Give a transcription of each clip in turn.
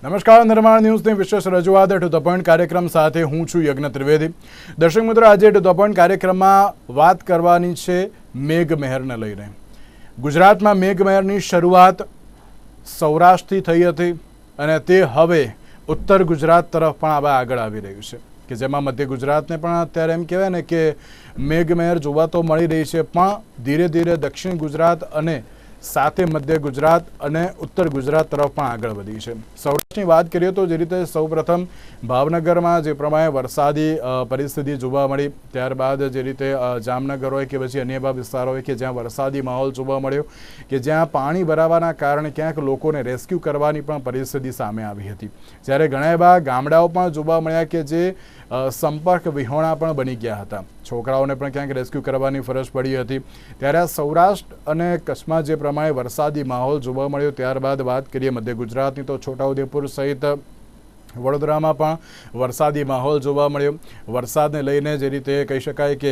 નમસ્કાર, નિર્માણ ન્યૂઝની વિશેષ રજૂઆત ટુ ધ પોઈન્ટ કાર્યક્રમ સાથે હું છું યજ્ઞ ત્રિવેદી. દર્શક મિત્રો, આજે ટુ ધ પોઈન્ટ કાર્યક્રમમાં વાત કરવાની છે મેઘમહેરને લઈને. ગુજરાતમાં મેઘમહેરની શરૂઆત સૌરાષ્ટ્રથી થઈ હતી અને તે હવે ઉત્તર ગુજરાત તરફ પણ આગળ આવી રહ્યું છે, કે જેમાં મધ્ય ગુજરાતને પણ અત્યારે એમ કહેવાય ને કે મેઘમહેર જોવા તો મળી રહી છે, પણ ધીરે ધીરે દક્ષિણ ગુજરાત અને સાથે મધ્ય ગુજરાત અને ઉત્તર ગુજરાત તરફ પણ આગળ વધી છે. સૌરાષ્ટ્રની વાત કરીએ તો જે રીતે સૌપ્રથમ ભાવનગરમાં જે પ્રમાણે વરસાદી પરિસ્થિતિ જોવા મળી, ત્યારબાદ જે રીતે જામનગર હોય કે પછી અન્ય એવા વિસ્તારો હોય કે જ્યાં વરસાદી માહોલ જોવા મળ્યો, કે જ્યાં પાણી ભરાવાના કારણે ક્યાંક લોકોને રેસ્ક્યુ કરવાની પણ પરિસ્થિતિ સામે આવી હતી. જ્યારે ઘણા એવા ગામડાઓ પણ જોવા મળ્યા કે જે સંપર્ક વિહોણા પણ બની ગયા હતા, છોકરાઓને પણ ક્યાંક રેસ્ક્યુ કરવાની ફરજ પડી હતી. ત્યારે સૌરાષ્ટ્ર અને કચ્છમાં જે પ્રમાણે વરસાદી માહોલ જોવા મળ્યો, ત્યારબાદ વાત કરીએ મધ્ય ગુજરાતની તો છોટાઉદેપુર સહિત વડોદરામાં પણ વરસાદી માહોલ જોવા મળ્યો. વરસાદને લઈને જે રીતે કહી શકાય કે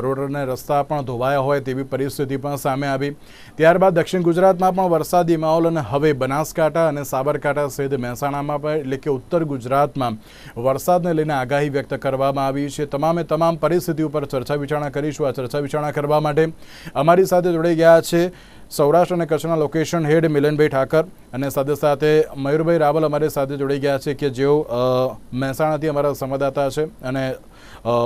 રોડ અને રસ્તા પણ ધોવાયા હોય તેવી પરિસ્થિતિ પણ સામે આવી. ત્યારબાદ દક્ષિણ ગુજરાતમાં પણ વરસાદી માહોલ અને હવે બનાસકાંઠા અને સાબરકાંઠા સહિત મહેસાણામાં પણ એટલે કે ઉત્તર ગુજરાતમાં વરસાદને લઈને આગાહી વ્યક્ત કરવામાં આવી છે. તમામે તમામ પરિસ્થિતિ ઉપર ચર્ચા વિચારણા કરીશું. આ ચર્ચા વિચારણા કરવા માટે અમારી સાથે જોડાઈ ગયા છે સૌરાષ્ટ્ર અને કચ્છના લોકેશન હેડ મિલનભાઈ ઠાકર અને સાથે સાથે મયુરભાઈ રાવલ અમારી સાથે જોડાઈ ગયા છે, કે જેઓ મહેસાણાથી અમારા સંવાદદાતા છે અને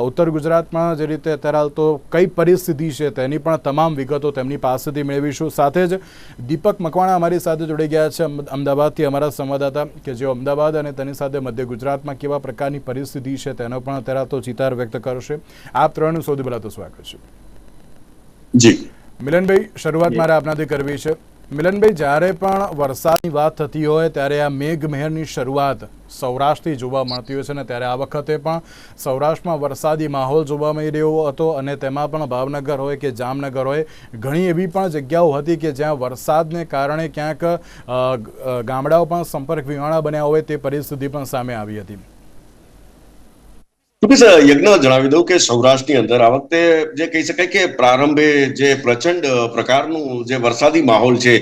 ઉત્તર ગુજરાતમાં જે રીતે અત્યારે હાલ તો કઈ પરિસ્થિતિ છે તેની પણ તમામ વિગતો તેમની પાસેથી મેળવીશું. સાથે જ દીપક મકવાણા અમારી સાથે જોડાઈ ગયા છે અમદાવાદથી અમારા સંવાદદાતા, કે જેઓ અમદાવાદ અને તેની સાથે મધ્ય ગુજરાતમાં કેવા પ્રકારની પરિસ્થિતિ છે તેનો પણ અત્યારે તો ચિતાર વ્યક્ત કરશે. આપ ત્રણનું સૌથી પહેલાં તો સ્વાગત છે. જી મિલનભાઈ, શરૂઆત મારે આપનાથી કરવી છે. મિલનભાઈ, જ્યારે પણ વરસાદની વાત થતી હોય ત્યારે આ મેઘમહેરની શરૂઆત સૌરાષ્ટ્રથી જોવા મળતી હોય છે, ને ત્યારે આ વખતે પણ સૌરાષ્ટ્રમાં વરસાદી માહોલ જોવા મળી રહ્યો હતો અને તેમાં પણ ભાવનગર હોય કે જામનગર હોય, ઘણી એવી પણ જગ્યાઓ હતી કે જ્યાં વરસાદને કારણે ક્યાંક ગામડાઓ પણ સંપર્ક વિહોણા બન્યા હોય તે પરિસ્થિતિ પણ સામે આવી હતી. યજ્ઞ જણાવી દઉં કે સૌરાષ્ટ્રની અંદર આ વખતે જે કહી શકાય કે પ્રારંભે જે પ્રચંડ પ્રકારનું જે વરસાદી માહોલ છે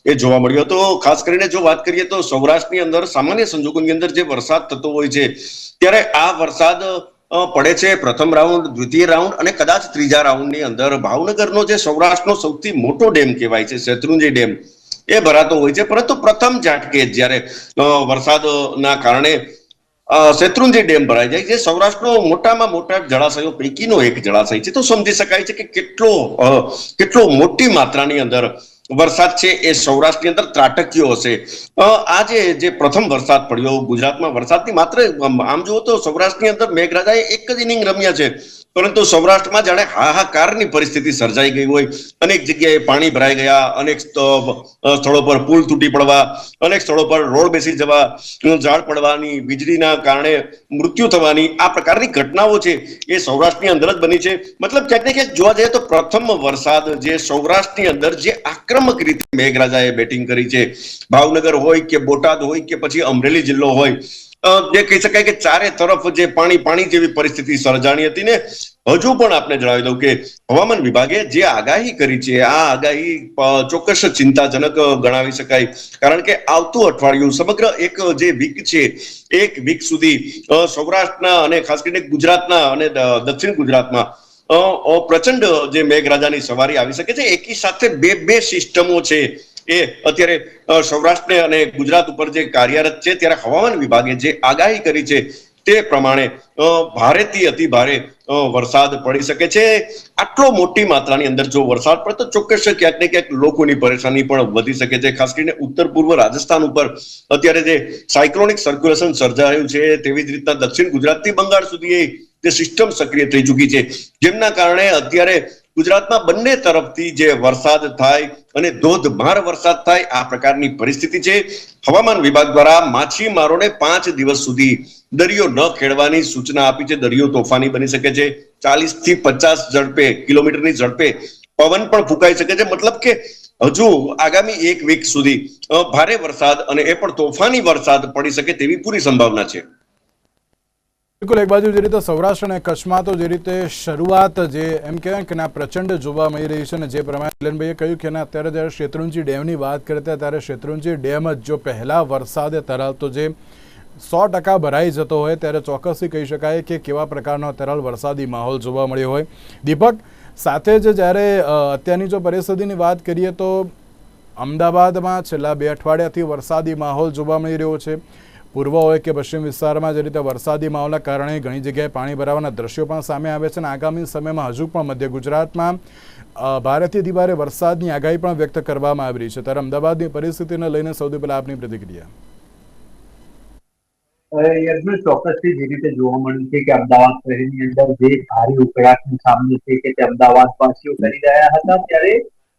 એ જોવા મળ્યો હતો. ખાસ કરીને જો વાત કરીએ તો સૌરાષ્ટ્રની અંદર સામાન્ય સંજોગોની અંદર જે વરસાદ થતો હોય છે ત્યારે આ વરસાદ પડે છે પ્રથમ રાઉન્ડ, દ્વિતીય રાઉન્ડ અને કદાચ ત્રીજા રાઉન્ડની અંદર ભાવનગરનો જે સૌરાષ્ટ્રનો સૌથી મોટો ડેમ કહેવાય છે શેત્રુંજય ડેમ એ ભરાતો હોય છે. પરંતુ પ્રથમ ઝાટકે જ્યારે વરસાદના કારણે શેત્રુંજય ડેમ ભરાઈ જાય, જે સૌરાષ્ટ્રનો મોટામાં મોટા જળાશયો પૈકીનો એક જળાશય છે, તો સમજી શકાય છે કે કેટલો મોટી માત્રાની અંદર વરસાદ છે એ સૌરાષ્ટ્રની અંદર ત્રાટક્યો હશે. આજે જે પ્રથમ વરસાદ પડ્યો ગુજરાતમાં, વરસાદની માત્ર આમ જુઓ તો સૌરાષ્ટ્રની અંદર મેઘરાજાએ એક જ ઇનિંગ રમ્યા છે, પરંતુ સૌરાષ્ટ્રમાં જાણે હાહાકારની પરિસ્થિતિ સર્જાઈ ગઈ હોય. અનેક જગ્યાએ પાણી ભરાઈ ગયા, અનેક સ્થળો પર પુલ તૂટી પડવા, અનેક સ્થળો પર રોડ બેસી જવા, ઝાડ પડવાની, વીજળીના કારણે મૃત્યુ થવાની આ પ્રકારની ઘટનાઓ છે એ સૌરાષ્ટ્રની અંદર જ બની છે. મતલબ ક્યાંક ને ક્યાંક જોવા જઈએ તો પ્રથમ વરસાદ જે સૌરાષ્ટ્રની અંદર જે આક્રમક રીતે મેઘરાજાએ બેટિંગ કરી છે, ભાવનગર હોય કે બોટાદ હોય કે પછી અમરેલી જિલ્લો હોય, જે કહી શકાય કે ચારે તરફ જે પાણી જેવી પરિસ્થિતિ સર્જાણી હતી ને. હજુ પણ આપણે જણાવી દઉં કે હવામાન વિભાગે જે આગાહી કરી છે આ આગાહી ચોક્કસ ચિંતાજનક ગણાવી શકાય, કારણ કે આવતું અઠવાડિયું સમગ્ર એક જે વીક છે, એક વીક સુધી સૌરાષ્ટ્રના અને ખાસ કરીને ગુજરાતના અને દક્ષિણ ગુજરાતમાં પ્રચંડ જે મેઘરાજાની સવારી આવી શકે છે. એકી સાથે બે સિસ્ટમો છે એ અત્યારે સૌરાષ્ટ્ર અને ગુજરાત ઉપર જે કાર્યરત છે, ત્યારે હવામાન વિભાગે જે આગાહી કરી છે તે પ્રમાણે ભારેથી અતિ ભારે વરસાદ પડી શકે છે. આટલો મોટી માત્રાની અંદર જો વરસાદ પડે તો ચોક્કસ ક્યાંક ને ક્યાંક લોકોની પરેશાની પણ વધી શકે છે. ખાસ કરીને ઉત્તર પૂર્વ રાજસ્થાન ઉપર અત્યારે જે સાયક્લોનિક સર્ક્યુલેશન સર્જાયું છે, તેવી જ રીતના દક્ષિણ ગુજરાતથી બંગાળ સુધી જે સિસ્ટમ સક્રિય થઈ ચૂકી છે, જેમના કારણે અત્યારે ગુજરાતમાં બંને તરફથી જે વરસાદ થાય અને ધોધમાર વરસાદ થાય આ પ્રકારની પરિસ્થિતિ છે. હવામાન વિભાગ દ્વારા માછીમારોને 5 દિવસ સુધી દરિયો ન ખેડવાની સૂચના આપી છે. દરિયો તોફાની બની શકે છે, 40 થી 50 કિલોમીટરની ઝડપે પવન પણ ફૂંકાઈ શકે છે. મતલબ કે હજુ આગામી એક વીક સુધી ભારે વરસાદ અને એ પણ તોફાની વરસાદ પડી શકે તેવી પૂરી સંભાવના છે. બિલકુલ, એક બાજુ જે રીતે સૌરાષ્ટ્ર અને કચ્છમાં તો જે રીતે શરૂઆત જે એમ કહેવાય કે ના પ્રચંડ જોવા મળી રહી છે, અને જે પ્રમાણે મિલનભાઈએ કહ્યું કે અત્યારે જ્યારે શેત્રુંજી ડેમની વાત કરતા ત્યારે શેત્રુંજી ડેમ જ જો પહેલા વરસાદે તરાવતો જે 100% ભરાઈ જતો હોય ત્યારે ચોક્કસથી કહી શકાય કે કેવા પ્રકારનો તરાલ વરસાદી માહોલ જોવા મળ્યો હોય. દીપક, સાથે જ જ્યારે અત્યારની જો પરિસ્થિતિની વાત કરીએ તો અમદાવાદમાં છેલ્લા 2 અઠવાડિયાથી વરસાદી માહોલ જોવા મળી રહ્યો છે. પૂર્વ હોય કે પશ્ચિમ વિસ્તારમાં જે રીતે વરસાદી માહોલના કારણે ઘણી જગ્યાએ પાણી ભરાવાના દ્રશ્યો પણ સામે આવે છે, અને આગામી સમયમાં હજુ પણ મધ્ય ગુજરાતમાં ભારેથી અતિભારે વરસાદની આગાહી પણ વ્યક્ત કરવામાં આવી રહી છે. ત્યારે અમદાવાદની પરિસ્થિતિને લઈને સૌથી પહેલા આપની પ્રતિક્રિયા. ચોક્કસથી જે રીતે જોવા મળ્યું છે કે અમદાવાદ શહેરની અંદર જે ભારે ઉકળાટનો સામનો છે કે તે અમદાવાદવાસીઓ કરી રહ્યા હતા, ત્યારે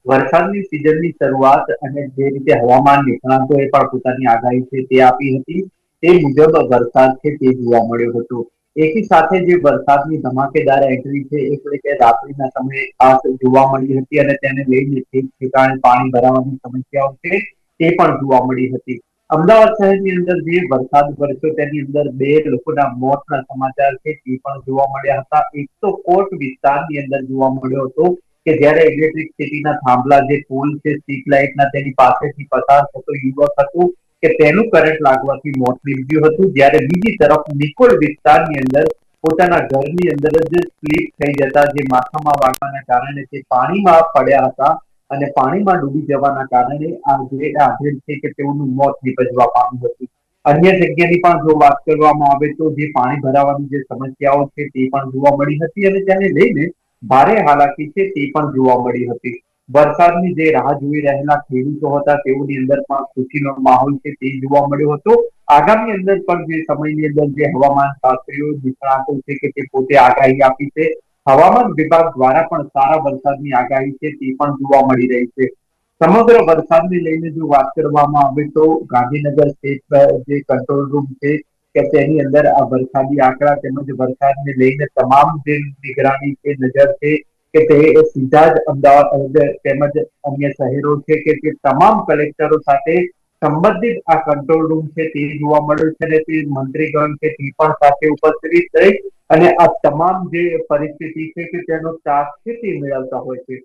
વરસાદની સિઝનની શરૂઆત અને જે રીતે હવામાન નિષ્ણાતોએ પણ પોતાની આગાહી છે તે આપી હતી, તે મુજબ વરસાદ છે તે જોવા મળ્યો હતો. એકી સાથે જે વરસાદની ધમાકેદાર એન્ટ્રી છે એટલે કે રાત્રિના સમયે ખાસ જોવા મળી હતી, અને તેને લઈને ઠેક ઠેકાણે પાણી ભરાવાની સમસ્યાઓ છે તે પણ જોવા મળી હતી. અમદાવાદ શહેરની અંદર જે વરસાદ વરસ્યો તેની અંદર 2 લોકોના મોતના સમાચાર છે તે પણ જોવા મળ્યા હતા. એક તો કોટ વિસ્તારની અંદર જોવા મળ્યો હતો કે જ્યારે ઇલેક્ટ્રિસિટીના થાંભલા જે પોલ છે સ્ટ્રીટ લાઇટના તેની પાસેથી પસાર થતો યુવક હતો કે તેનું કરંટ લાગવાથી મોત નીપજ્યું હતું, જ્યારે બીજી તરફ નિકોલ વિસ્તારની અંદર પોતાના ઘરની અંદર જ સ્લીપ થઈ જતા જે માથામાં વાગવાના કારણે તે પાણીમાં પડ્યા હતા, અને પાણીમાં ડૂબી જવાના કારણે આ જે આધેડ છે કે તેઓનું મોત નીપજવા પામ્યું હતું. અન્ય જગ્યાની પણ જો વાત કરવામાં આવે તો જે પાણી ભરાવાની જે સમસ્યાઓ છે તે પણ જોવા મળી હતી, અને તેને લઈને ભારે હાલાકી છે તે પણ જોવા મળી હતી. વરસાદની જે રાહ જોઈ રહેલા ખેડૂતો હતા તેઓની અંદર પણ ખુશીનો માહોલ છે તે જોવા મળ્યો હતો. આગામી અંદર પણ જે સમયની અંદર જે હવામાન શાસ્ત્રીઓ નિષ્ણાતો છે કે તે પોતે આગાહી આપી છે, હવામાન વિભાગ દ્વારા પણ સારા વરસાદની આગાહી છે તે પણ જોવા મળી રહી છે. સમગ્ર વરસાદને લઈને જો વાત કરવામાં આવે તો ગાંધીનગર સ્ટેટ જે કંટ્રોલ રૂમ છે કે તેની અંદર આ વરસાદી આંકડા તેમજ વરસાદને લઈને તમામ જે નિગરાની છે, નજર છે કે તે સીધા જ અમદાવાદ તેમજ અન્ય શહેરો છે કે તે તમામ કલેક્ટરો સાથે સંબંધિત આ કંટ્રોલ રૂમ છે તે જોવા મળ્યો છે, અને તે મંત્રીગણ છે તે પણ સાથે ઉપસ્થિત રહી અને આ તમામ જે પરિસ્થિતિ છે કે તેનો તાગ છે તે મેળવતા હોય છે.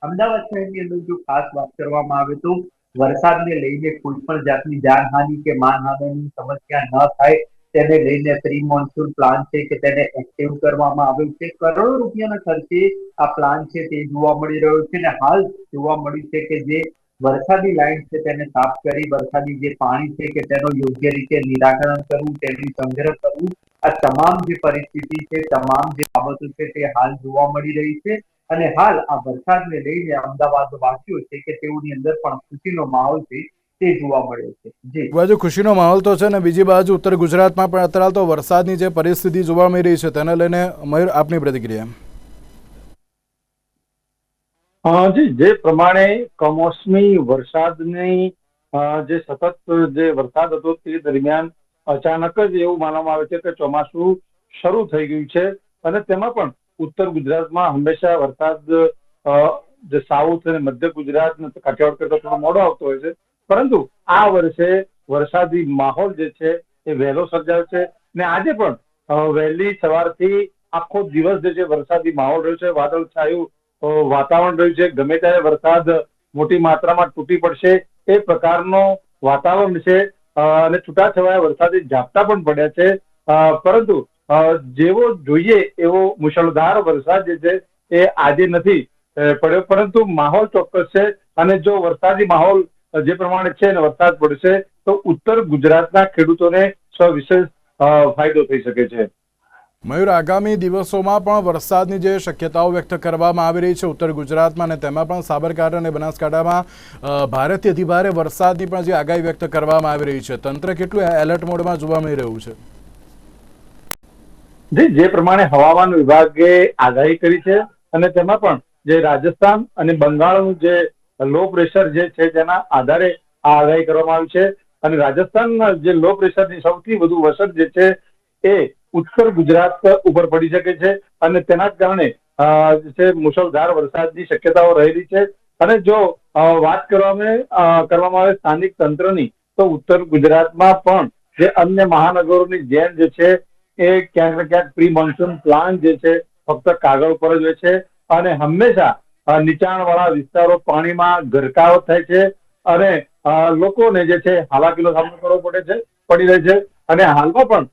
અમદાવાદ શહેરની અંદર જો ખાસ વાત કરવામાં આવે તો વરસાદને લઈને કોઈ પણ જાતની જાનહાનિ કે માનહાનિની સમસ્યા ન થાય તેને લઈને પ્રી મોન્સૂન પ્લાન છે કે તેને એક્ટિવ કરવામાં આવ્યો છે. કરોડો રૂપિયાના ખર્ચે આ પ્લાન છે તે જોવા મળી રહ્યો છે, અને હાલ જોવા મળ્યું છે કે જે વરસાદી લાઈન છે તેને સાફ કરી વરસાદી જે પાણી છે કે તેનો યોગ્ય રીતે નિરાકરણ કરવું, તેનું સંગ્રહ કરવું, આ તમામ જે પરિસ્થિતિ છે, તમામ જે બાબતો છે તે હાલ જોવા મળી રહી છે. અને હાલ આ વરસાદને લઈને અમદાવાદ વાસીઓ છે કે તેઓની અંદર પણ ખુશીનો માહોલ છે તે જોવા મળ્યો છે. જી, બાજુ ખુશીનો માહોલ તો છે ને બીજી બાજુ ઉત્તર ગુજરાતમાં પણ અત્યારે તો વરસાદની જે પરિસ્થિતિ જોવા મળી રહી છે તેને લઈને મયુર, આપની પ્રતિક્રિયા. જી, જે પ્રમાણે કમોસમી વરસાદની જે સતત જે વરસાદ હતો તે દરમિયાન અચાનક જ એવું માનવામાં આવે છે કે ચોમાસું શરૂ થઈ ગયું છે, અને તેમાં પણ ઉત્તર ગુજરાતમાં હંમેશા વરસાદ જે સાઉથ અને મધ્ય ગુજરાત કાઠિયાવાડ કરતા થોડો મોડો આવતો હોય છે, પરંતુ આ વર્ષે વરસાદી માહોલ જે છે એ વહેલો સર્જાયો છે, ને આજે પણ વહેલી સવારથી આખો દિવસ જે છે વરસાદી માહોલ રહ્યો છે, વાદળછાયું વાતાવરણ રહ્યું છે, ગમે ત્યારે વરસાદ મોટી માત્રામાં તૂટી પડશે એ પ્રકારનો વાતાવરણ છે, અને છૂટાછવાયા વરસાદી ઝાપટા પણ પડ્યા છે, પરંતુ જેવો જોઈએ એવો મુશળધાર વરસાદ જે છે એ આજે નથી પડ્યો, પરંતુ માહોલ ચોક્કસ છે, અને જો વરસાદી માહોલ જે પ્રમાણે છે ને વરસાદ પડશે તો ઉત્તર ગુજરાતના ખેડૂતોને સવિશેષ ફાયદો થઈ શકે છે. મયુર, આગામી દિવસોમાં પણ વરસાદની જે શક્યતાઓ વ્યક્ત કરવામાં આવી રહી છે ઉત્તર ગુજરાતમાં, અને તેમાં પણ સાબરકાંઠા અને બનાસકાંઠામાં ભારેથી અતિભારે વરસાદની પણ જે આગાહી વ્યક્ત કરવામાં આવી રહી છે, તંત્ર કેટલું એલર્ટ મોડમાં જોવા મળી રહ્યું છે? જે પ્રમાણે હવામાન વિભાગે આગાહી કરી છે, અને તેમાં પણ જે રાજસ્થાન અને બંગાળનું જે લો પ્રેશર જે છે તેના આધારે આ આગાહી કરવામાં આવી છે, અને રાજસ્થાનના જે લો પ્રેશરની સૌથી વધુ અસર જે છે એ ઉત્તર ગુજરાત ઉપર પડી શકે છે, અને તેના જ કારણે મુશળધાર વરસાદની શક્યતાઓ રહેલી છે. અને જો વાત કરવામાં આવે સ્થાનિક તંત્રની તો ઉત્તર ગુજરાતમાં પણ જે અન્ય મહાનગરોની જેમ જે છે એ ક્યાંક ને ક્યાંક પ્રી મોન્સૂન પ્લાન જે છે ફક્ત કાગળ પર જ હોય છે અને હંમેશા નીચાણવાળા વિસ્તારો પાણીમાં ગરકાવ થાય છે અને લોકોને જે છે હાલાકીનો સામનો કરવો પડી રહે છે. અને હાલમાં પણ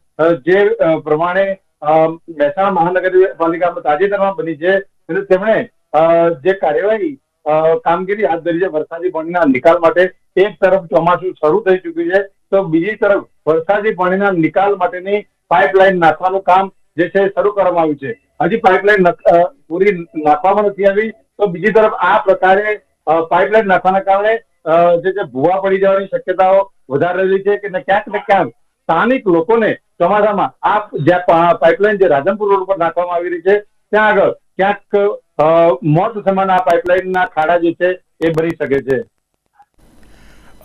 જે પ્રમાણે મહેસાણા મહાનગરપાલિકામાં તાજેતરમાં બની છે તેમણે જે કાર્યવાહી કામગીરી હાથ ધરી છે વરસાદી પાણીના નિકાલ માટે, એક તરફ ચોમાસું શરૂ થઈ ચૂક્યું છે તો બીજી તરફ વરસાદી પાણીના નિકાલ માટેની પાઇપલાઇન નાખવાનું કામ જે છે શરૂ કરવામાં આવ્યું છે. હજી પાઇપલાઇન પૂરી નાખવામાં નથી આવી તો બીજી તરફ આ પ્રકારે પાઇપલાઇન નાખવાના કારણે જે ભૂવા પડી જવાની શક્યતાઓ વધારે રહેલી છે કે ક્યાંક ને ક્યાંક સ્થાનિક લોકોને ચોમાસામાં આ જ્યાં પાઇપલાઇન જે રાધનપુર રોડ પર નાખવામાં આવી રહી છે ત્યાં આગળ ક્યાંક મોત સમાન આ પાઇપલાઇનના ખાડા જે છે એ બની શકે છે.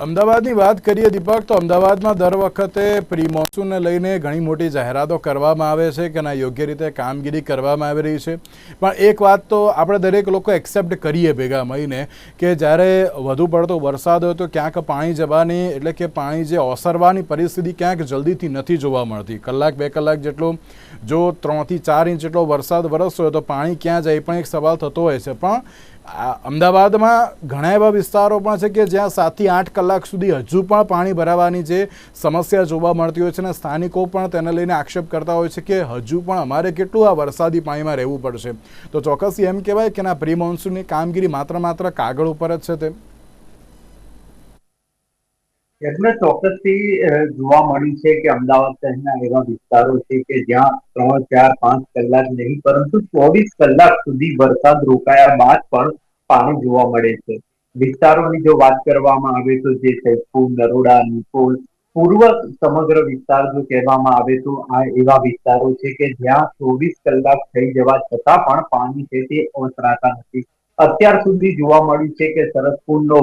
અમદાવાદની વાત કરીએ દીપક, તો અમદાવાદમાં દર વખતે પ્રી મોન્સૂનને લઈને ઘણી મોટી જાહેરાતો કરવામાં આવે છે કે ના યોગ્ય રીતે કામગીરી કરવામાં આવી રહી છે, પણ એક વાત તો આપણે દરેક લોકો એક્સેપ્ટ કરીએ ભેગા મળીને કે જ્યારે વધુ પડતો વરસાદ હોય તો ક્યાંક પાણી જવાની એટલે કે પાણી જે ઓસરવાની પરિસ્થિતિ ક્યાંક જલ્દીથી નથી જોવા મળતી. કલાક 2 કલાક જેટલો જો 3 થી 4 ઇંચ જેટલો વરસાદ વરસતો હોય તો પાણી ક્યાં જાય પણ એક સવાલ થતો હોય છે. પણ અમદાવાદમાં ઘણા એવા વિસ્તારો પણ છે કે જ્યાં 7 થી 8 કલાક સુધી હજુ પણ પાણી ભરાવાની જે સમસ્યા જોવા મળતી હોય છે અને સ્થાનિકો પણ તેને લઈને આક્ષેપ કરતા હોય છે કે હજુ પણ અમારે કેટલું આ વરસાદી પાણીમાં રહેવું પડશે. તો ચોક્કસ એમ કહેવાય કે ના પ્રી મોન્સૂનની કામગીરી માત્ર કાગળ ઉપર જ છે તે એટલે ચોક્કસથી જોવા મળ્યું છે કે અમદાવાદ શહેરના એવા વિસ્તારો છે કે જ્યાં 3, 4, 5 કલાક નહીં પરંતુ 24 કલાક સુધી વરસાદ રોકાયા બાદ પણ પાણી જોવા મળે છે. વિસ્તારોની જો વાત કરવામાં આવે તો જે સૈદપુર, નરોડા, નિકોલ, પૂર્વ સમગ્ર વિસ્તાર જો કહેવામાં આવે તો આ એવા વિસ્તારો છે કે જ્યાં 24 કલાક થઈ જવા છતાં પણ પાણી છે તે ઓસરાતા નથી. અત્યાર સુધી જોવા મળ્યું છે કે સરસપુરનો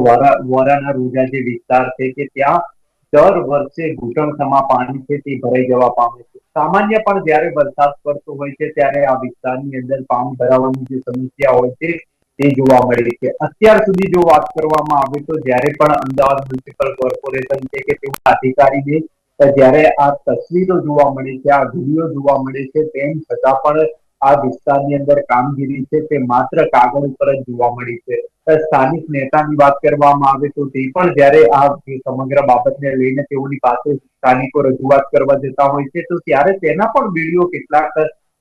વરાના રોજા જે વિસ્તાર છે કે ત્યાં દર વર્ષે ઘૂંટણસમાં પાણી છે તે ભરાઈ જવા પામે છે. સામાન્ય પણ જ્યારે વરસાદ પડતો હોય છે ત્યારે આ વિસ્તારની અંદર પાણી ભરાવાની જે સમસ્યા હોય છે તે જોવા મળે છે. અત્યાર સુધી જો વાત કરવામાં આવે તો જ્યારે પણ અમદાવાદ મ્યુનિસિપલ કોર્પોરેશન છે કે તેના અધિકારીને જ્યારે આ તસવીરો જોવા મળે છે, આ વિડીયો જોવા મળે છે, તેમ છતાં પણ આ વિસ્તારની અંદર કામગીરી છે તે માત્ર કાગળ ઉપર જ જોવા મળી છે. સ્થાનિક નેતાની વાત કરવામાં આવે તો તે પણ જ્યારે આ સમગ્ર બાબતને લઈને તેઓની પાસે સ્થાનિકો રજૂઆત કરવા જતા હોય છે તો ત્યારે તેના પણ વિડીયો કેટલાક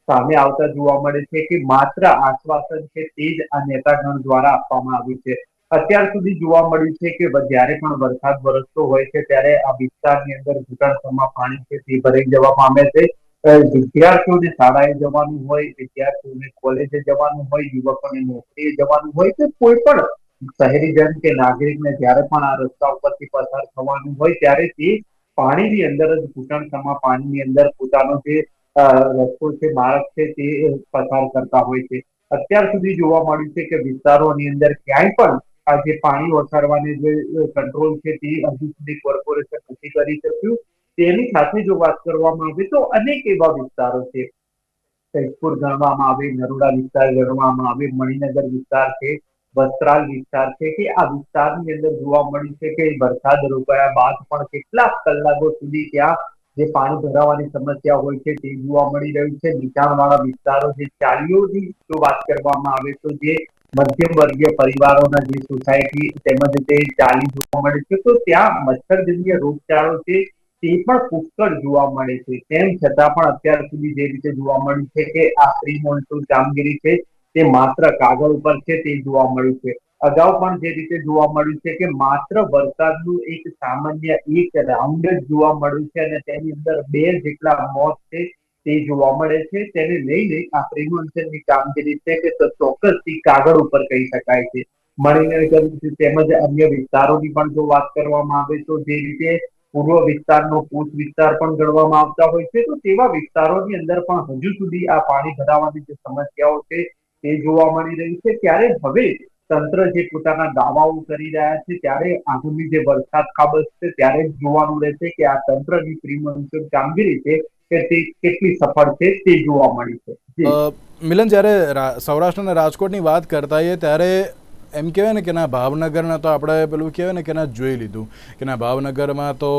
સામે આવતા જોવા મળે છે કે માત્ર આશ્વાસન છે તે જ આ નેતાગણ દ્વારા આપવામાં આવ્યું છે. અત્યાર સુધી જોવા મળ્યું છે કે જ્યારે પણ વરસાદ વરસતો હોય છે ત્યારે આ વિસ્તારની અંદર ઘૂંટણસમાં પાણી છે તે ભરાઈ જવા પામે છે. વિદ્યાર્થીઓને શાળાએ જવાનું હોય, વિદ્યાર્થીઓને કોલેજે જવાનું હોય, યુવકોને નોકરીએ જવાનું હોય કે કોઈ પણ શહેરીજન કે નાગરિકને જ્યારે પણ આ રસ્તા ઉપરથી પસાર થવાનું હોય ત્યારે તે પાણીની અંદર જ ઘૂંટણસમાં પાણીની અંદર પોતાનો જે રસ્તો છે, માર્ગ છે તે પસાર કરતા હોય છે. અત્યાર સુધી જોવા મળ્યું છે કે વિસ્તારોની અંદર ક્યાંય પણ આ જે પાણી ઓસરવાની જે કંટ્રોલ છે તે હજુ સુધી કોર્પોરેશન નથી કરી શક્યું. તેની સાથે જો વાત કરવામાં આવે તો અનેક એવા વિસ્તારો છે, સૈદપુર ગણવામાં આવે, નરોડા વિસ્તાર ગણવામાં આવે, મણિનગર વિસ્તાર છે, વસ્ત્રાલ વિસ્તાર છે કે આ વિસ્તારની અંદર જોવા મળ્યું છે કે વરસાદ રોકાયા બાદ પણ કેટલાક કલાકો સુધી ત્યાં જે પાણી ભરાવાની સમસ્યા હોય છે તે જોવા મળી રહ્યું છે. નીચાણવાળા વિસ્તારો જે ચાલીઓની જો વાત કરવામાં આવે તો જે મધ્યમ વર્ગીય પરિવારોના જે સોસાયટી તેમજ તે ચાલી જોવા મળે છે તો ત્યાં મચ્છરજન્ય રોગચાળો છે તે પણ પુષ્કળ જોવા મળે છે. તેમ છતાં પણ અત્યાર સુધી જે રીતે જોવા મળ્યું છે કે આ પ્રી મોન્સૂન કામગીરી છે તે માત્ર કાગળ ઉપર છે તે જોવા મળ્યું છે. અગાઉ પણ જે રીતે જોવા મળ્યું છે કે માત્ર વરસાદનું એક સામાન્ય એક રાઉન્ડ જ જોવા મળ્યું છે અને તેની અંદર 2 જેટલા મોત છે તે જોવા મળે છે. તેને લઈને આ પ્રી મોન્સૂનની કામગીરી છે કે ચોક્કસથી કાગળ ઉપર કહી શકાય છે. મણિનગર તેમજ અન્ય વિસ્તારોની પણ જો વાત કરવામાં આવે તો જે રીતે પૂર્વ વિસ્તારનો કુચ વિસ્તાર પણ ગણવામાં આવતા હોય છે તો તેવા વિસ્તારોની અંદર પણ હજુ સુધી આ પાણી ભરાવાની જે સમસ્યાઓ છે તે જોવા મળી રહી છે. ત્યારે હવે તંત્ર જે પોતાના દાવાઓ કરી રહ્યા છે ત્યારે આગામી જે વરસાદ ખાબકશે ત્યારે જ જોવાનું રહેશે કે આ તંત્રની પ્રી મોન્સૂન કામગીરી છે કે તે કેટલી સફળ છે તે જોવા મળી છે. મિલન, જ્યારે સૌરાષ્ટ્ર અને રાજકોટની વાત કરતા હોઈએ ત્યારે એમ કહેવાય ને કે ના ભાવનગરના તો આપણે પેલું કહેવાય ને કે ના જોઈ લીધું કે ના ભાવનગરમાં તો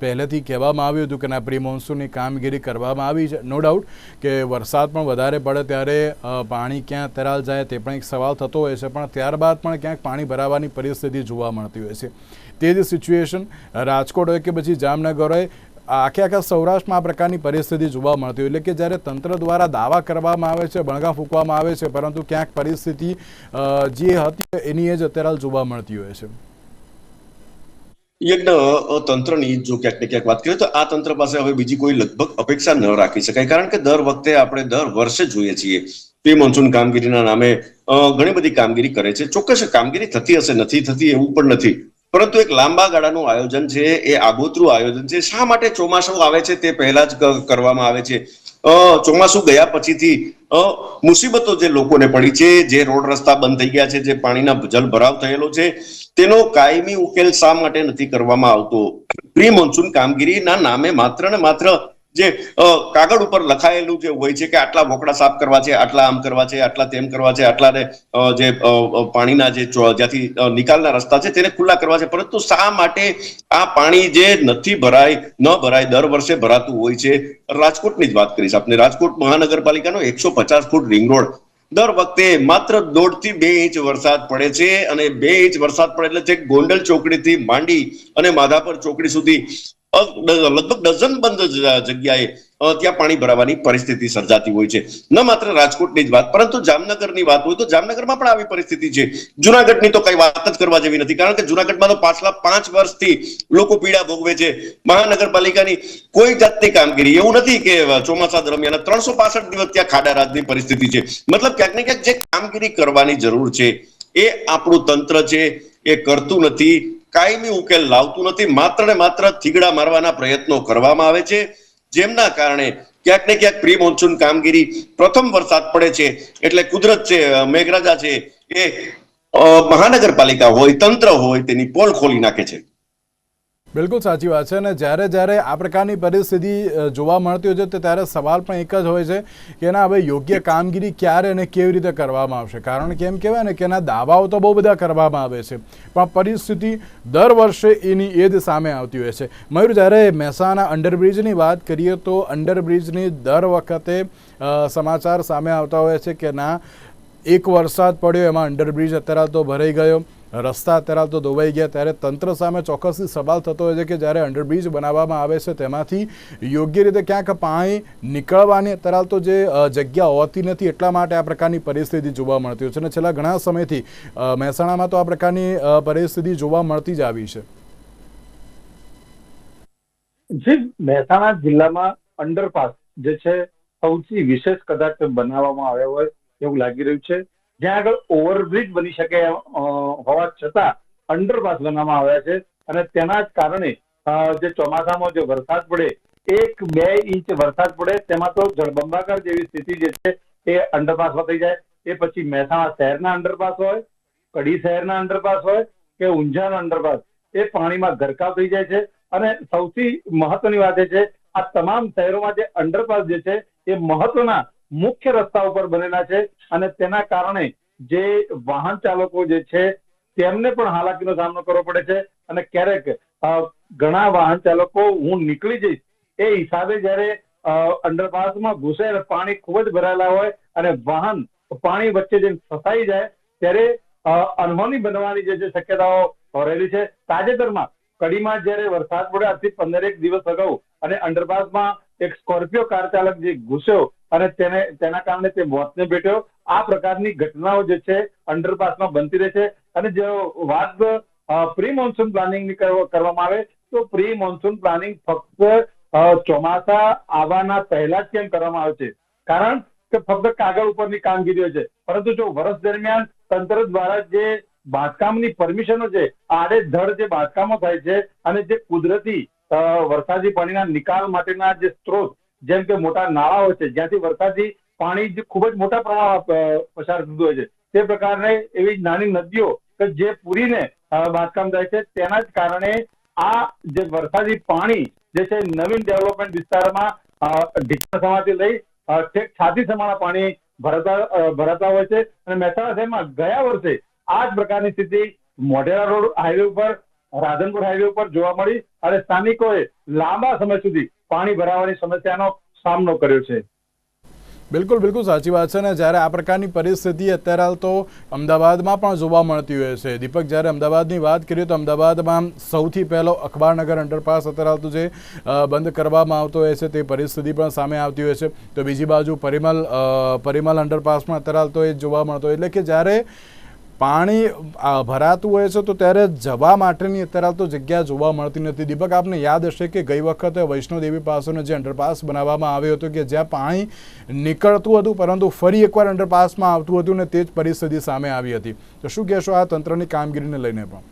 પહેલેથી કહેવામાં આવ્યું હતું કે ના પ્રી મોન્સૂનની કામગીરી કરવામાં આવી છે. નો ડાઉટ કે વરસાદ પણ વધારે પડે ત્યારે પાણી ક્યાં તરાલ જાય તે પણ એક સવાલ થતો હોય છે, પણ ત્યારબાદ પણ ક્યાંક પાણી ભરાવાની પરિસ્થિતિ જોવા મળતી હોય છે. તે જ સિચ્યુએશન રાજકોટ હોય કે પછી જામનગર હોય, આખા સૌરાષ્ટ્રમાં આ પ્રકારની પરિસ્થિતિ જોવા મળતી હોય. એટલે કે જ્યારે તંત્ર દ્વારા દાવા કરવામાં આવે છે, બણગા ફૂંકવામાં આવે છે, પરંતુ ક્યાંક પરિસ્થિતિ જે હતી એની જ અત્યારે જોવા મળતી હોય છે. યજ્ઞ તંત્રની જો ક્યાંક ને ક્યાંક વાત કરીએ તો આ તંત્ર પાસે હવે બીજી કોઈ લગભગ અપેક્ષા ન રાખી શકાય, કારણ કે દર વખતે આપણે દર વર્ષે જોઈએ છીએ પ્રી મોન્સૂન કામગીરીના નામે ઘણી બધી કામગીરી કરે છે. ચોક્કસ કામગીરી થતી હશે, નથી થતી એવું પણ નથી, પરંતુ એક લાંબા ગાળાનું આયોજન છે, એ આગોતરું આયોજન છે. શા માટે ચોમાસું આવે છે તે પહેલા જ કરવામાં આવે છે? ચોમાસું ગયા પછીથી મુસીબતો જે લોકોને પડી છે, જે રોડ રસ્તા બંધ થઈ ગયા છે, જે પાણીના જલ ભરાવ થયેલો છે, તેનો કાયમી ઉકેલ શા માટે નથી કરવામાં આવતો? પ્રી મોન્સૂન કામગીરીના નામે માત્ર ને માત્ર જે કાગળ ઉપર લખાયેલું જે હોય છે કે આટલા વોકડા સાફ કરવા છે, આટલા આમ કરવા છે, આટલા તેમ કરવા છે, આટલાને જે પાણીના જે જ્યાંથી નિકાલના રસ્તા છે તેને ખુલ્લા કરવા છે, પરંતુ શા માટે આ પાણી જે નથી ભરાય ન ભરાય દર વર્ષે ભરાતું હોય છે? રાજકોટની જ વાત કરીશ આપણે. રાજકોટ મહાનગરપાલિકાનો 150 ફૂટ રિંગ રોડ દર વખતે માત્ર 1.5 થી 2 ઇંચ વરસાદ પડે છે, અને 2 ઇંચ વરસાદ પડે એટલે ગોંડલ ચોકડીથી માંડી અને માધાપર ચોકડી સુધી લગભગ ડઝન બંધ જગ્યાએ ત્યાં પાણી ભરાવાની પરિસ્થિતિ સર્જાતી હોય છે. ન માત્ર રાજકોટની જ વાત, પરંતુ જામનગરની વાત હોય તો જામનગરમાં પણ આવી પરિસ્થિતિ છે. જુનાગઢની તો કઈ વાત જ કરવા જેવી નથી, કારણ કે જુનાગઢમાં તો પાછલા 5 વર્ષથી લોકો પીડા ભોગવે છે. મહાનગરપાલિકાની કોઈ જાતની કામગીરી, એવું નથી કે ચોમાસા દરમિયાન 365 દિવસ ત્યાં ખાડા રાજની પરિસ્થિતિ છે. મતલબ ક્યાંક ને ક્યાંક જે કામગીરી કરવાની જરૂર છે એ આપણું તંત્ર છે એ કરતું નથી, કાયમી ઉકેલ લાવતું નથી. માત્ર ને માત્ર થીગડા મારવાના પ્રયત્નો કરવામાં આવે છે, જેમના કારણે ક્યાંક ને ક્યાંક પ્રી મોન્સૂન કામગીરી પ્રથમ વરસાદ પડે છે એટલે કુદરત છે, મેઘરાજા છે, એ મહાનગરપાલિકા હોય, તંત્ર હોય, તેની પોલ ખોલી નાખે છે. બિલકુલ સાચી વાત છે. અને જ્યારે આ પ્રકારની પરિસ્થિતિ જોવા મળતી હોય છે ત્યારે સવાલ પણ એક જ હોય છે કે ના હવે યોગ્ય કામગીરી ક્યારે અને કેવી રીતે કરવામાં આવશે? કારણ કે એમ કહેવાય ને કે એના દાવાઓ તો બહુ બધા કરવામાં આવે છે, પણ પરિસ્થિતિ દર વર્ષે એની એ જ સામે આવતી હોય છે. મયુર, જ્યારે મહેસાણા અંડરબ્રિજની વાત કરીએ તો અંડરબ્રિજની દર વખતે સમાચાર સામે આવતા હોય છે કે ના એક વરસાદ પડ્યો એમાં અંડરબ્રિજ અત્યારે તો ભરાઈ ગયો, રસ્તા અત્યારે તો ધોવાઈ ગયા, ત્યારે તંત્ર સામે ચોક્કસથી સવાલ થતો હોય છે કે જ્યારે અંડરબ્રિજ બનાવવામાં આવે છે તેમાંથી યોગ્ય રીતે ક્યાંક પાણી નીકળવાની અત્યારે તો જે જગ્યા હોતી નથી, એટલા માટે આ પ્રકારની પરિસ્થિતિ જોવા મળતી હોય છે. અને છેલ્લા ઘણા સમયથી મહેસાણામાં તો આ પ્રકારની પરિસ્થિતિ જોવા મળતી જ આવી છે. જે મહેસાણા જિલ્લામાં અંડરપાસ જે છે સૌથી વિશેષ કદાચ બનાવવામાં આવ્યો હોય એવું લાગી રહ્યું છે. જ્યાં આગળ ઓવરબ્રિજ બની શકે હોવા છતાં અંડરપાસ બનાવવામાં આવ્યા છે, અને તેના જ કારણે જે ચોમાસામાં જે વરસાદ પડે 1-2 ઇંચ વરસાદ પડે તેમાં તો જળબંબાકાર જેવી સ્થિતિ જે છે એ અંડરપાસમાં થઈ જાય. એ પછી મહેસાણા શહેરના અંડરપાસ હોય, કડી શહેરના અંડરપાસ હોય કે ઊંઝાના અંડરપાસ, એ પાણીમાં ગરકાવ થઈ જાય છે. અને સૌથી મહત્વની વાત એ છે આ તમામ શહેરોમાં જે અંડરપાસ જે છે એ મહત્વના મુખ્ય રસ્તા ઉપર બનેલા છે, અને તેના કારણે જે વાહન ચાલકો જે છે તેમને પણ હાલાકીનો સામનો કરવો પડે છે. અને ક્યારેક ઘણા વાહન ચાલકો હું નીકળી જઈશ એ હિસાબે જયારે અંડરપાસમાં ઘૂસે અને પાણી ખૂબ જ ભરાયેલા હોય અને વાહન પાણી વચ્ચે જે ફસાઈ જાય ત્યારે અનહોની બનવાની જે શક્યતાઓ રહેલી છે. તાજેતરમાં કડીમાં જયારે વરસાદ પડ્યો આજથી 15 દિવસ અગાઉ, અને અંડરપાસમાં એક સ્કોર્પિયો કાર ચાલક જે ઘૂસ્યો અને તેના કારણે તે મોતને ભેટ્યો. આ પ્રકારની ઘટનાઓ જે છે અંડરપાસમાં બનતી રહે છે. અને જો વાત પ્રી મોન્સૂન પ્લાનિંગની કરવામાં આવે તો પ્રી મોન્સૂન પ્લાનિંગ ફક્ત ચોમાસા આવવાના પહેલા જ કેમ કરવામાં આવે છે? કારણ કે ફક્ત કાગળ ઉપરની કામગીરી હોય છે, પરંતુ જો વર્ષ દરમિયાન તંત્ર દ્વારા જે બાંધકામની પરમિશનો છે, આડેધડ જે બાંધકામો થાય છે, અને જે કુદરતી વરસાદી પાણીના નિકાલ માટેના જે સ્ત્રોત જેમ કે મોટા નાળાઓ છે જ્યાંથી વરસાદી પાણી ખૂબ જ મોટા પ્રમાણમાં પસાર થતું હોય છે, તે પ્રકારે એવી નાની નદીઓ કે જે પૂરીને બાંધકામ થાય છે, તેના જ કારણે આ જે વરસાદી પાણી જે છે નવીન ડેવલપમેન્ટ વિસ્તારમાં ઢીકણા સમાથી લઈ છાતી સમાના પાણી ભરાતા હોય છે. અને મહેસાણા શહેરમાં ગયા વર્ષે આ જ પ્રકારની સ્થિતિ મોઢેરા રોડ હાઈવે ઉપર, રાધનપુર હાઈવે ઉપર જોવા મળી અને સ્થાનિકોએ લાંબા સમય સુધી પાણી ભરાવાની સમસ્યાનો સામનો કર્યો છે. બિલકુલ બિલકુલ સાચી વાત છે. ને જ્યારે આ પ્રકારની પરિસ્થિતિ અત્યારે હાલ તો અમદાવાદમાં પણ જોવા મળતી હોય છે. દીપક, જ્યારે અમદાવાદની વાત કરીએ તો અમદાવાદમાં સૌથી પહેલો અખબારનગર અંડરપાસ અત્યારે હાલ તો જે બંધ કરવામાં આવતો હોય છે તે પરિસ્થિતિ પણ સામે આવતી હોય છે. તો બીજી બાજુ પરિમલ અંડરપાસમાં અત્યારે હાલ તો એ જોવા મળતો હોય. એટલે કે જ્યારે પાણી ભરાતું હોય છે તો ત્યારે જવા માટેની અત્યારે હાલ તો જગ્યા જોવા મળતી નથી. દીપક, આપને યાદ હશે કે ગઈ વખતે વૈષ્ણોદેવી પાસેનો જે અંડરપાસ બનાવવામાં આવ્યો હતો કે જ્યાં પાણી નીકળતું હતું પરંતુ ફરી એકવાર અંડરપાસમાં આવતું હતું ને તે જ પરિસ્થિતિ સામે આવી હતી. તો શું કહેશો આ તંત્રની કામગીરીને લઈને? પણ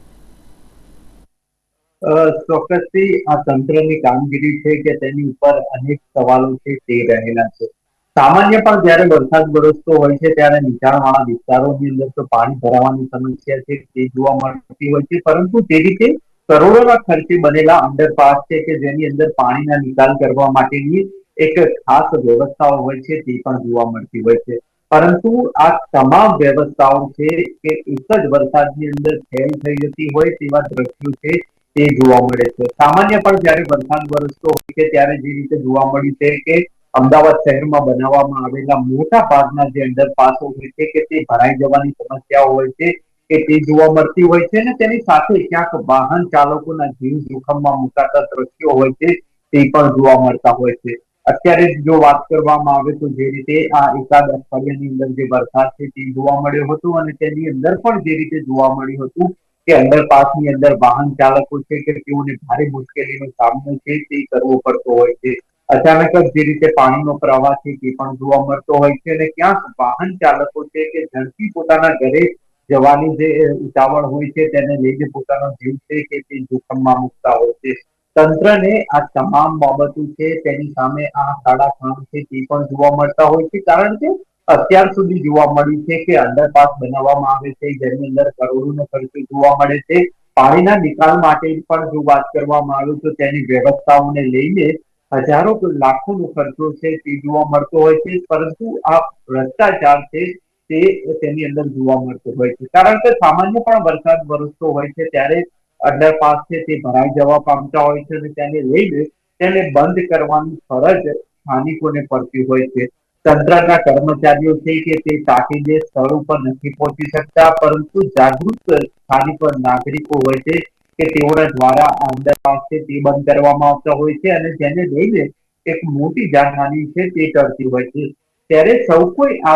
ચોક્કસથી આ તંત્રની કામગીરી છે કે તેની ઉપર અનેક સવાલો છે તે રહેલા છે. સામાન્ય પણ જ્યારે વરસાદ વરસતો હોય છે ત્યારે નીચાણવાળા વિસ્તારોની અંદર તો પાણી ભરાવાની સમસ્યા છે તે જોવા મળતી હોય છે, પરંતુ તે રીતે કરોડોના ખર્ચે બનેલા અંડરપાસ છે કે જેની અંદર પાણીના નિકાલ કરવા માટેની એક ખાસ વ્યવસ્થાઓ હોય છે તે પણ જોવા મળતી હોય છે. પરંતુ આ તમામ વ્યવસ્થાઓ છે કે એક જ વરસાદની અંદર ફેલ થઈ જતી હોય તેવા દ્રશ્યો છે તે જોવા મળે છે. સામાન્ય પણ જ્યારે વરસાદ વરસતો હોય છે ત્યારે જે રીતે જોવા મળ્યું છે કે અમદાવાદ શહેરમાં બનાવવામાં આવેલા મોટા ભાગના જે અંડરપાસો હોય છે કે તે ભરાઈ જવાની સમસ્યાઓ હોય છે કે તે જોવા મળતી હોય છે અને તેની સાથે ક્યાંક વાહન ચાલકોના જીવ જોખમમાં મુકાતા દ્રશ્યો હોય છે તે પણ જોવા મળતા હોય છે. અત્યારે જો વાત કરવામાં આવે તો જે રીતે આ એકાદ અઠવાડિયાની અંદર જે વરસાદ છે તે જોવા મળ્યો હતો અને તેની અંદર પણ જે રીતે જોવા મળ્યું હતું કે અંડરપાસની અંદર વાહન ચાલકો છે કે તેઓને ભારે મુશ્કેલીનો સામનો છે તે કરવો પડતો હોય છે. અચાનક જ જે રીતે પાણીનો પ્રવાહ છે તે પણ જોવા મળતો હોય છે અને ક્યાંક વાહન ચાલકો છે કે ઝડપી પોતાના ઘરે જવાની જે ઉતાવળ હોય છે તેને લઈને પોતાનો જીવ છે કે તે જોખમમાં મૂકતા હોય છે. તંત્રને આ તમામ બાબતો છે તેની સામે આ કાળા કામ છે તે પણ જોવા મળતા હોય છે, કારણ કે અત્યાર સુધી જોવા મળ્યું છે કે અંડરપાસ બનાવવામાં આવે છે જેની અંદર કરોડોનો ખર્ચો જોવા મળે છે. પાણીના નિકાલ માટે પણ જો વાત કરવામાં આવે તો તેની વ્યવસ્થાઓને લઈને હજારો લાખોનો ખર્ચો છે તે જોવા મળતો હોય છે, પરંતુ આ ભ્રષ્ટાચાર છે તે તેની અંદર જોવા મળતો હોય છે. કારણ કે સામાન્ય પણ વરસાદ વરસતો હોય છે ત્યારે અંડરપાસ છે તે ભરાઈ જવા પામતા હોય છે અને તેને લઈને તેને બંધ કરવાની ફરજ સ્થાનિકોને પડતી હોય છે. તંત્રના કર્મચારીઓ છે કે તે તાકીદે સ્થળ ઉપર નથી પહોંચી શકતા, પરંતુ જાગૃત સ્થાનિક નાગરિકો હોય છે કે તેઓના દ્વારા અંડરપાસ છે તે બંધ કરવામાં આવતા હોય છે અને જેને લઈને એક મોટી જાનહાનિ છે તે ટળતી હોય છે. ત્યારે સૌ કોઈ આ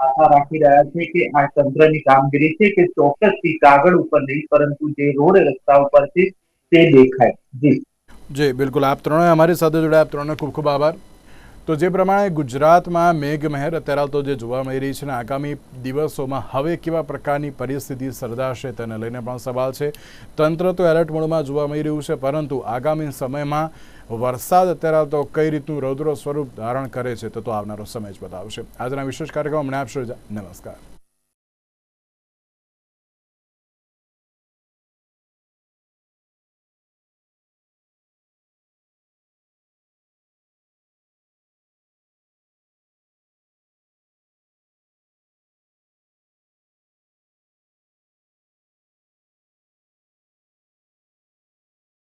આશા રાખી રહ્યા છે કે આ તંત્રની કામગીરી છે કે ચોક્કસથી કાગળ ઉપર નહીં પરંતુ જે રોડ રસ્તા ઉપર છે તે દેખાય. જી બિલકુલ, આપ ત્રણેય અમારી સાથે જોડાયા, આપ ત્રણને ખૂબ ખૂબ આભાર. તો જે પ્રમાણે ગુજરાતમાં મેઘમહેર અત્યારે તો જે જોવા મળી રહી છે ને આગામી દિવસોમાં હવે કેવા પ્રકારની પરિસ્થિતિ સર્જાશે તેને લઈને પણ સવાલ છે. તંત્ર તો એલર્ટ મોડમાં જોવા મળી રહ્યું છે, પરંતુ આગામી સમયમાં વરસાદ અત્યારે તો કઈ રીતનું રૌદ્ર સ્વરૂપ ધારણ કરે છે તો આવનારો સમય જ બતાવશે. આજના વિશેષ કાર્યક્રમ અમને આપશો. નમસ્કાર.